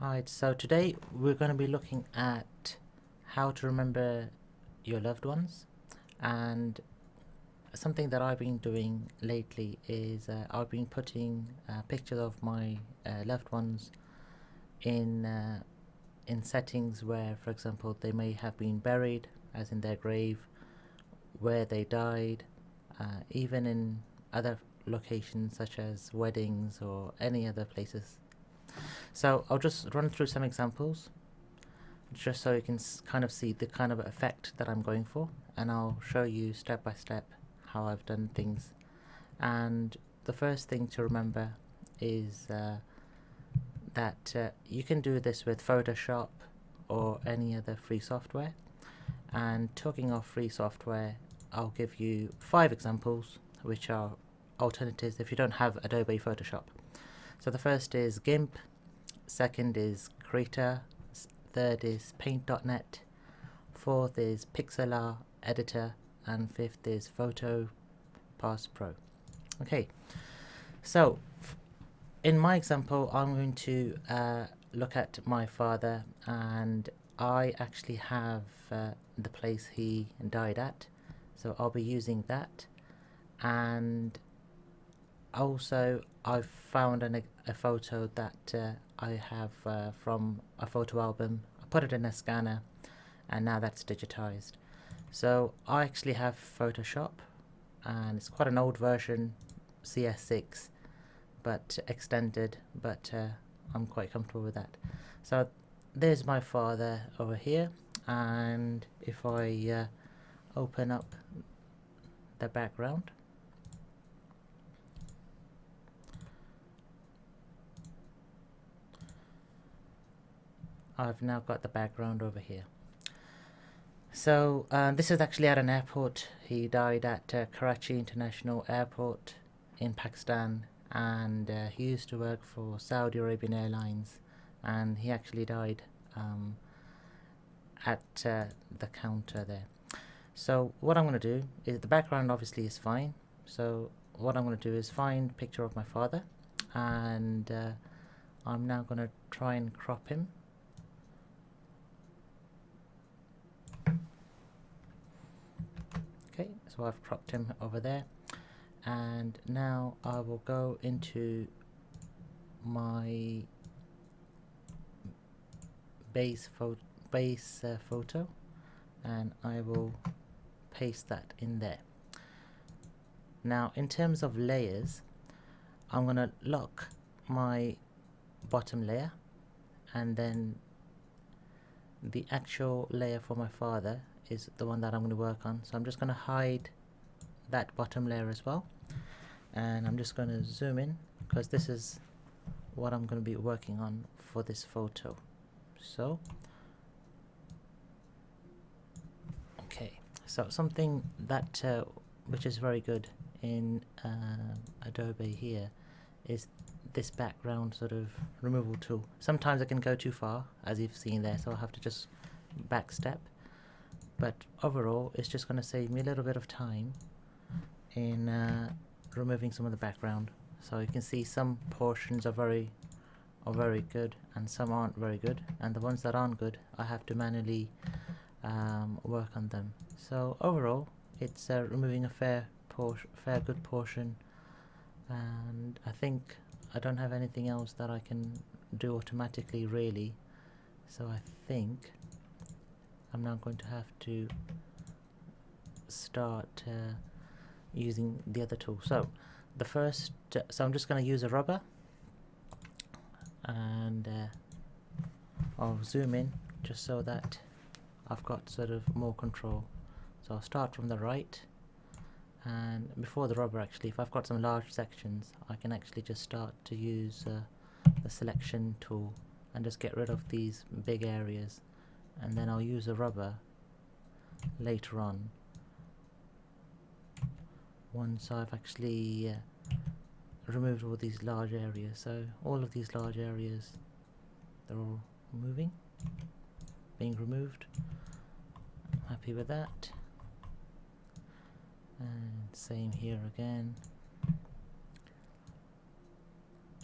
Alright, so today we're going to be looking at how to remember your loved ones, and something that I've been doing lately is I've been putting pictures of my loved ones in settings where, for example, they may have been buried, as in their grave, where they died, even in other locations such as weddings or any other places. So I'll just run through some examples just so you can kind of see the kind of effect that I'm going for, and I'll show you step by step how I've done things. And the first thing to remember is that you can do this with Photoshop or any other free software. And talking of free software, I'll give you 5 examples which are alternatives if you don't have Adobe PhotoShop. So the first is GIMP, second is Krita, third is Paint.net, fourth is Pixlr Editor, and fifth is Pos Pro. Okay, so in my example, I'm going to look at my father, and I actually have the place he died at, so I'll be using that. And also I've found a photo that I have from a photo album. I put it in a scanner and now that's digitized. So I actually have Photoshop, and it's quite an old version, CS6, but extended, but I'm quite comfortable with that. So there's my father over here, and if I open up the background, I've now got the background over here. So this is actually at an airport. He died at Karachi International Airport in Pakistan, and he used to work for Saudi Arabian Airlines, and he actually died at the counter there. So what I'm going to do is, the background obviously is fine, so what I'm going to do is find a picture of my father, and I'm now going to try and crop him. Okay, so I've cropped him over there, and now I will go into my base photo, and I will paste that in there. Now in terms of layers, I'm going to lock my bottom layer, and then the actual layer for my father is the one that I'm going to work on. So I'm just going to hide that bottom layer as well, and I'm just going to zoom in because this is what I'm going to be working on for this photo. So okay, so something that which is very good in Adobe here is this background sort of removal tool. Sometimes I can go too far, as you've seen there, so I'll have to just back step, but overall it's just going to save me a little bit of time in removing some of the background. So you can see some portions are very good and some aren't very good, and the ones that aren't good I have to manually work on them. So overall it's removing a fair good portion, and I think I don't have anything else that I can do automatically really, so I think I'm now going to have to start using the other tool. So the first, so I'm just going to use a rubber, and I'll zoom in just so that I've got sort of more control. So I'll start from the right, and before the rubber, actually, if I've got some large sections, I can actually just start to use the selection tool and just get rid of these big areas, and then I'll use a rubber later on once I've actually removed all these large areas. So all of these large areas, they're all being removed. I'm happy with that. And same here again,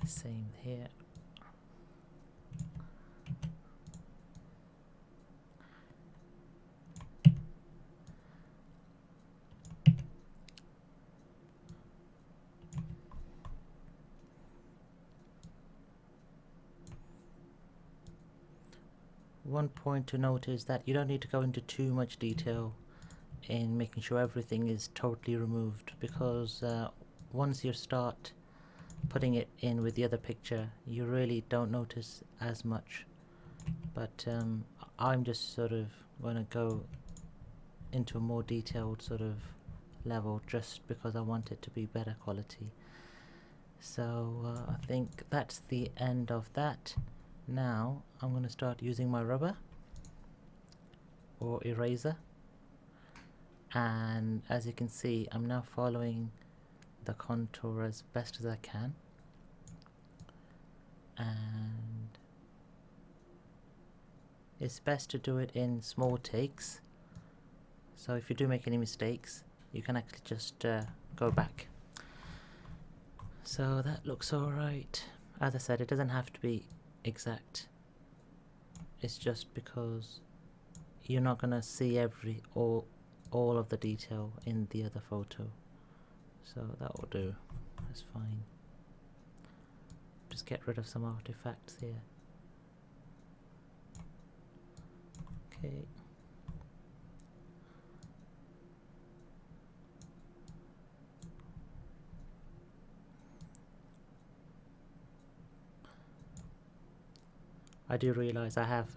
same here. one point to note is that you don't need to go into too much detail in making sure everything is totally removed, because once you start putting it in with the other picture, you really don't notice as much. But I'm just sort of going to go into a more detailed sort of level just because I want it to be better quality. So I think that's the end of that. Now I'm going to start using my rubber or eraser, and as you can see, I'm now following the contour as best as I can, and it's best to do it in small takes, so if you do make any mistakes you can actually just go back. So that looks alright. As I said, it doesn't have to be exact, it's just because you're not gonna see all of the detail in the other photo. So that will do, that's fine. Just get rid of some artifacts here. Okay. I do realize I have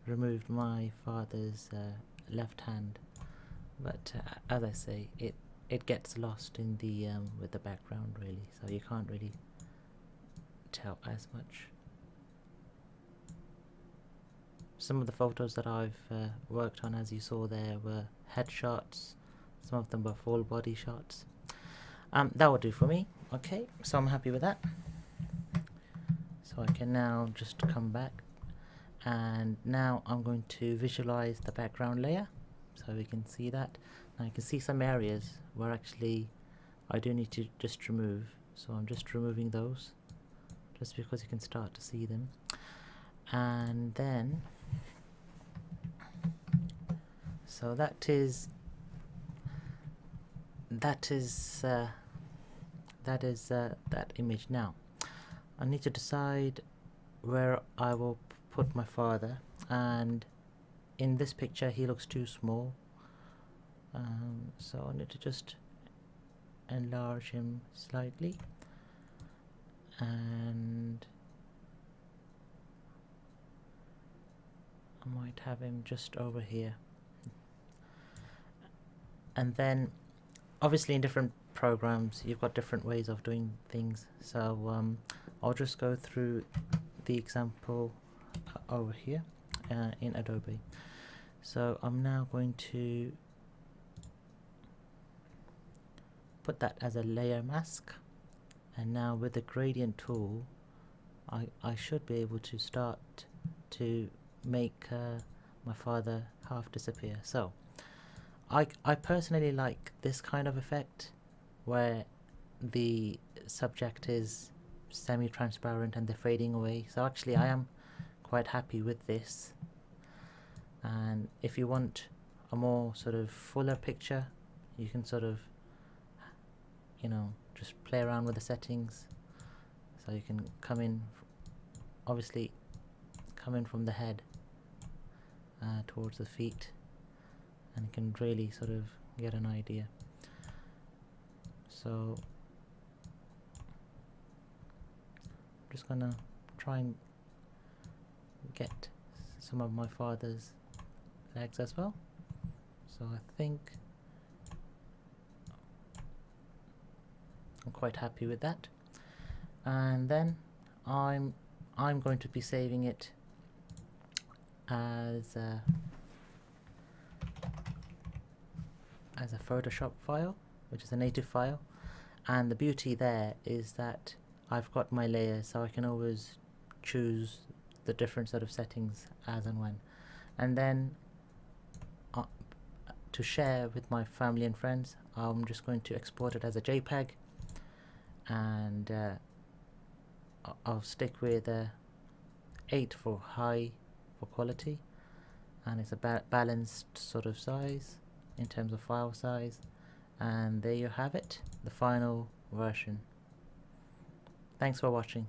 removed my father's left hand, but as I say, it gets lost in the with the background really, so you can't really tell as much. Some of the photos that I've worked on, as you saw there, were headshots. Some of them were full body shots. That will do for me. Okay, so I'm happy with that. So I can now just come back, and now I'm going to visualize the background layer so we can see that. Now you can see some areas where actually I do need to just remove, so I'm just removing those just because you can start to see them. And then so that image. Now I need to decide where I will put my father, and in this picture he looks too small, so I need to just enlarge him slightly, and I might have him just over here. And then obviously in different programs you've got different ways of doing things, so I'll just go through the example over here in Adobe. So I'm now going to put that as a layer mask, and now with the gradient tool I should be able to start to make my father half disappear. So I personally like this kind of effect where the subject is semi-transparent and they're fading away, so actually I am quite happy with this. And if you want a more sort of fuller picture, you can sort of, you know, just play around with the settings, so you can come in, obviously come in from the head towards the feet, and you can really sort of get an idea. So I'm just gonna try and get some of my father's legs as well. So I think I'm quite happy with that. And then I'm going to be saving it as a Photoshop file, which is a native file. And the beauty there is that I've got my layers, so I can always choose the different sort of settings as and when. And then to share with my family and friends, I'm just going to export it as a JPEG, and I'll stick with 8 for high for quality, and it's a balanced sort of size in terms of file size. And there you have it, the final version. Thanks for watching.